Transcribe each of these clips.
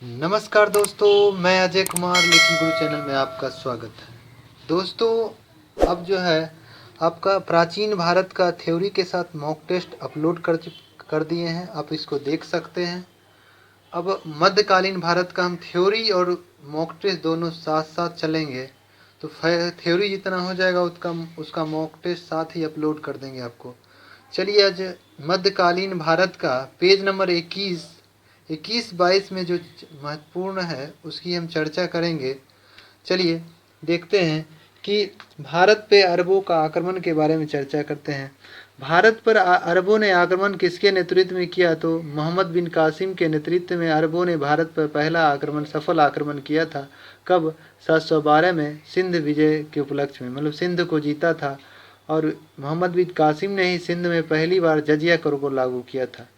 नमस्कार दोस्तों, मैं अजय कुमार लेखन गुरु चैनल में आपका स्वागत है। दोस्तों, अब जो है आपका प्राचीन भारत का थ्योरी के साथ मॉक टेस्ट अपलोड कर दिए हैं, आप इसको देख सकते हैं। अब मध्यकालीन भारत का हम थ्योरी और मॉक टेस्ट दोनों साथ साथ चलेंगे, तो थ्योरी जितना हो जाएगा उसका मॉक टेस्ट साथ ही अपलोड कर देंगे आपको। चलिए, आज मध्यकालीन भारत का पेज नंबर 21-22 में जो महत्वपूर्ण है उसकी हम चर्चा करेंगे। चलिए देखते हैं कि भारत पे अरबों का आक्रमण के बारे में चर्चा करते हैं। भारत पर अरबों ने आक्रमण किसके नेतृत्व में किया? तो मोहम्मद बिन कासिम के नेतृत्व में अरबों ने भारत पर पहला सफल आक्रमण किया था। कब? 712 में सिंध विजय के उपलक्ष्य में, मतलब सिंध को जीता था। और मोहम्मद बिन कासिम ने ही सिंध में पहली बार जजिया कर को लागू किया था।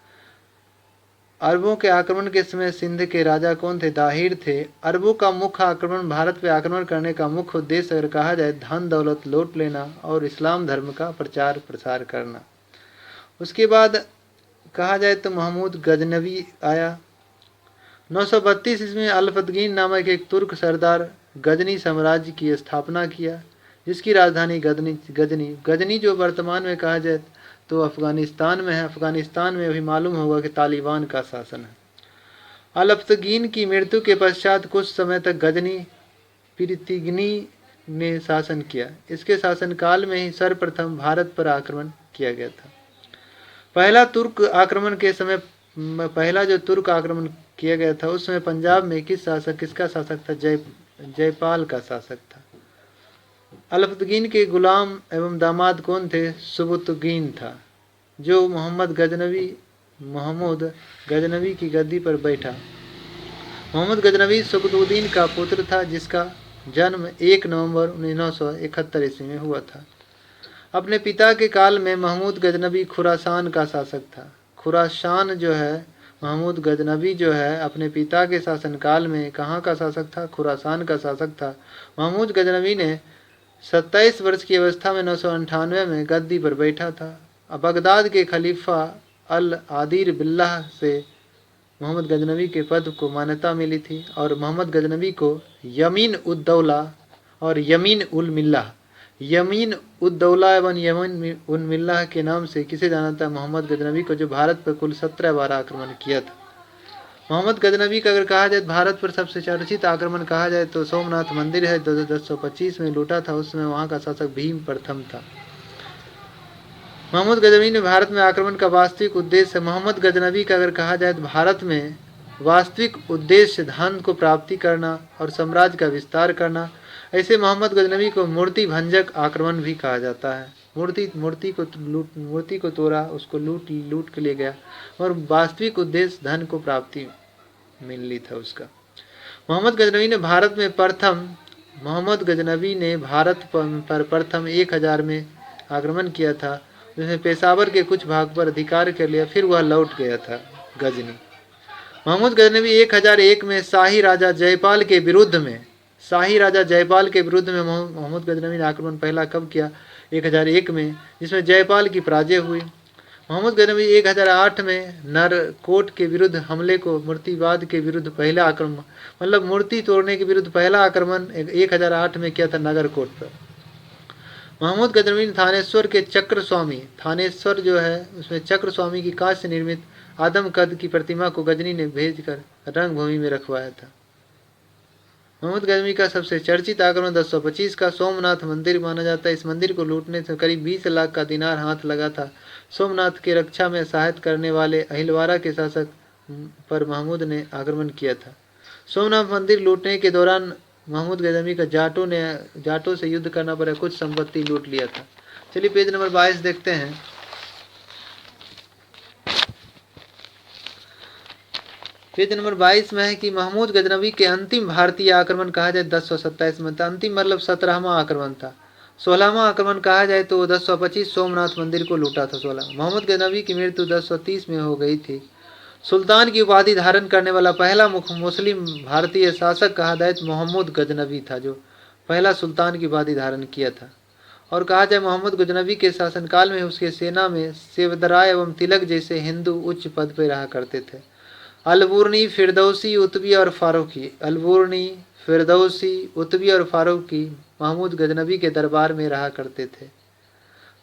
अरबों के आक्रमण के समय सिंध के राजा कौन थे? दाहिर थे। अरबों का मुख्य आक्रमण, भारत पर आक्रमण करने का मुख्य उद्देश्य अगर कहा जाए, धन दौलत लूट लेना और इस्लाम धर्म का प्रचार प्रसार करना। उसके बाद कहा जाए तो महमूद गजनवी आया। 932 ईस्वी में अल्फतगीन नामक एक तुर्क सरदार गजनी साम्राज्य की स्थापना किया, जिसकी राजधानी गजनी जो वर्तमान में कहा जाए तो अफगानिस्तान में है। अफगानिस्तान में अभी मालूम होगा कि तालिबान का शासन है। अल्फतगीन की मृत्यु के पश्चात कुछ समय तक गजनी पिरतिगनी ने शासन किया। इसके शासनकाल में ही सर्वप्रथम भारत पर आक्रमण किया गया था। पहला जो तुर्क आक्रमण किया गया था उसमें पंजाब में किसका शासक था? जयपाल का शासक था। अल्फतगीन के गुलाम एवं दामाद कौन थे? सुबुतगीन था, जो महमूद गजनवी की गद्दी पर बैठा। मोहम्मद गजनवी सुबुतुद्दीन का पुत्र था, जिसका जन्म 1 नवंबर 971 ईस्वी में हुआ था। अपने पिता के काल में महमूद गजनवी खुरासान का शासक था। खुरासान जो है, महमूद गजनवी जो है अपने पिता के शासनकाल में कहाँ का शासक था? खुरासान का शासक था। महमूद गजनवी ने 27 वर्ष की अवस्था में 998 में गद्दी पर बैठा था। बगदाद के खलीफा अल आदिर बिल्लाह से मोहम्मद गजनवी के पद को मान्यता मिली थी, और मोहम्मद गजनवी को यमीन उद दौला और यमीन उद दौला एवं यमीन उल मिल्लाह के नाम से किसे जाना था? मोहम्मद गजनवी को, जो भारत पर कुल 17 बार आक्रमण किया था। मोहम्मद गजनवी का अगर कहा जाए भारत पर सबसे चर्चित आक्रमण कहा जाए तो सोमनाथ मंदिर है, 1025 में लूटा था। उस समय वहाँ का शासक भीम प्रथम था। मोहम्मद गजनवी ने भारत में आक्रमण का वास्तविक उद्देश्य, मोहम्मद गजनवी का अगर कहा जाए तो भारत में वास्तविक उद्देश्य धन को प्राप्ति करना और साम्राज्य का विस्तार करना। ऐसे मोहम्मद गजनवी को मूर्ति भंजक आक्रमण भी कहा जाता है। मूर्ति को तोड़ा, उसको लूट के ले गया, और वास्तविक उद्देश्य धन को प्राप्ति मिलनी था उसका। मोहम्मद गजनवी ने भारत पर प्रथम 1000 में आक्रमण किया था, जिसने पेशावर के कुछ भाग पर अधिकार कर लिया, फिर वह लौट गया था गजनी। मोहम्मद गजनवी 1001 में शाही राजा जयपाल के विरुद्ध में मोहम्मद गजनवी ने आक्रमण पहला कब किया? 1001 में, जिसमें जयपाल की पराजय हुई। मोहम्मद गजनवी 1008 में नरकोट के विरुद्ध हमले को मूर्तिवाद के विरुद्ध पहला आक्रमण, मतलब मूर्ति तोड़ने के विरुद्ध पहला आक्रमण 1008 में किया था नगरकोट पर। मोहम्मद गजनवी ने थानेश्वर जो है उसमें चक्र स्वामी की कांच से निर्मित आदम कद की प्रतिमा को गजनी ने भेजकर रंगभूमि में रखवाया था। मोहम्मद गजनवी का सबसे चर्चित आक्रमण 1025 का सोमनाथ मंदिर माना जाता है। इस मंदिर को लूटने से करीब 20 लाख का दिनार हाथ लगा था। सोमनाथ की रक्षा में सहायता करने वाले अहिलवारा के शासक पर महमूद ने आक्रमण किया था। सोमनाथ मंदिर लूटने के दौरान महमूद गजनवी का जाटों से युद्ध करना पड़ा, कुछ संपत्ति लूट लिया था। चलिए पेज नंबर 22 देखते हैं। पेज नंबर 22 में है कि महमूद गजनवी के अंतिम भारतीय आक्रमण कहा जाए 1027 में था। अंतिम मतलब 17वां आक्रमण था। 16वां आक्रमण कहा जाए तो 1025 सोमनाथ मंदिर को लूटा था। 16 मोहम्मद गजनवी की मृत्यु 1030 में हो गई थी। सुल्तान की उपाधि धारण करने वाला पहला मुस्लिम भारतीय शासक कहा जाए तो मोहम्मद गजनवी था, जो पहला सुल्तान की उपाधि धारण किया था। और कहा जाए मोहम्मद गजनवी के शासनकाल में उसके सेना में सेवदराय एवं तिलक जैसे हिंदू उच्च पद पर रहा करते थे। अलबुर्नी, फिरदौसी, उतबी और फारूकी। अलबुर्नी, फिरदौसी, उतबी और फारूकी महमूद गजनबी के दरबार में रहा करते थे।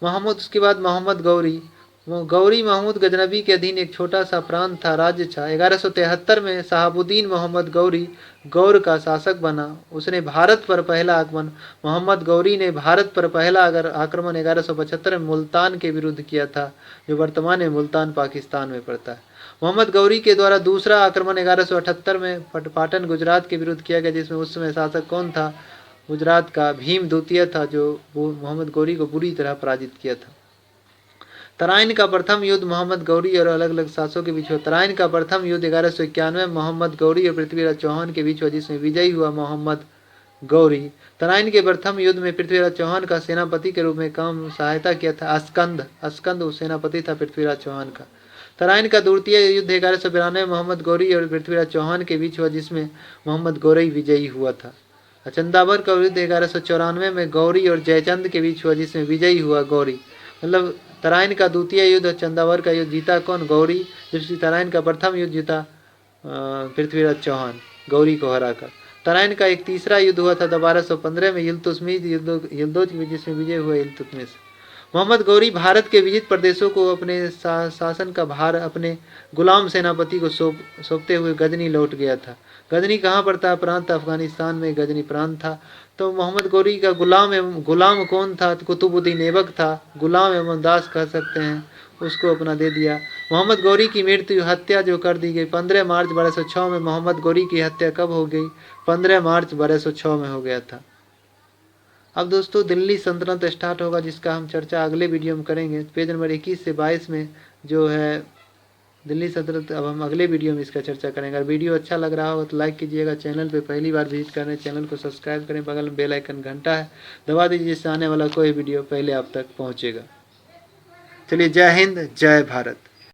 उसके बाद मोहम्मद गौरी। गौरी महमूद गजनबी के अधीन एक छोटा सा प्रांत था, राज्य था। 1173 में शहाबुद्दीन मोहम्मद गौरी गौर का शासक बना। उसने भारत पर पहला आक्रमण मोहम्मद गौरी ने भारत पर पहला आक्रमण 1175 में मुल्तान के विरुद्ध किया था, जो वर्तमान में मुल्तान पाकिस्तान में पड़ता है। मोहम्मद गौरी के द्वारा दूसरा आक्रमण 1178 में पाटन गुजरात के विरुद्ध किया गया, जिसमें उस समय शासक कौन था? गुजरात का भीम द्वितीय था, जो मोहम्मद गौरी को बुरी तरह पराजित किया था। तराइन का प्रथम युद्ध मोहम्मद गौरी और अलग अलग शासकों के बीच हुआ। तराइन का प्रथम युद्ध 1191 में मोहम्मद गौरी और पृथ्वीराज चौहान के बीच हुआ, जिसमें विजयी हुआ मोहम्मद गौरी। तराइन के प्रथम युद्ध में पृथ्वीराज चौहान का सेनापति के रूप में काम सहायता किया था अस्कंद सेनापति था पृथ्वीराज चौहान का। तराइन का द्वितीय युद्ध 1192 मोहम्मद गौरी और पृथ्वीराज चौहान के बीच हुआ, जिसमें मोहम्मद गौरी विजयी हुआ था। चंदावर का युद्ध 1194 में गौरी और जयचंद के बीच हुआ, जिसमें विजयी हुआ गौरी। मतलब तराइन का द्वितीय युद्ध और चंदावर का युद्ध जीता कौन? गौरी। जबकि तराइन का प्रथम युद्ध जीता पृथ्वीराज चौहान गौरी को हराकर। तराइन का एक तीसरा युद्ध हुआ था 1215 में इल्तुतमिश जिसमें विजय हुआ इल्तुतमिश। मोहम्मद गौरी भारत के विजित प्रदेशों को अपने शासन का भार अपने गुलाम सेनापति को सौंपते हुए गजनी लौट गया था। गजनी कहाँ पड़ता है? प्रांत अफगानिस्तान में गजनी प्रांत था। तो मोहम्मद गौरी का गुलाम कौन था? कुतुबुद्दीन ऐबक था। गुलाम एवं दास कह सकते हैं, उसको अपना दे दिया। मोहम्मद गौरी की मृत्यु हत्या जो कर दी गई 15 मार्च 1206 में। मोहम्मद गौरी की हत्या कब हो गई? 15 मार्च 1206 में हो गया था। अब दोस्तों दिल्ली सल्तनत स्टार्ट होगा, जिसका हम चर्चा अगले वीडियो में करेंगे। पेज नंबर 21 से 22 में जो है दिल्ली सल्तनत, अब हम अगले वीडियो में इसका चर्चा करेंगे। अगर वीडियो अच्छा लग रहा हो तो लाइक कीजिएगा। चैनल पे पहली बार विजिट कर रहे हैं, चैनल को सब्सक्राइब करें। बगल में बेल आइकन घंटा है, दबा दीजिए, जिससे आने वाला कोई वीडियो पहले आप तक पहुँचेगा। चलिए, जय हिंद, जय भारत।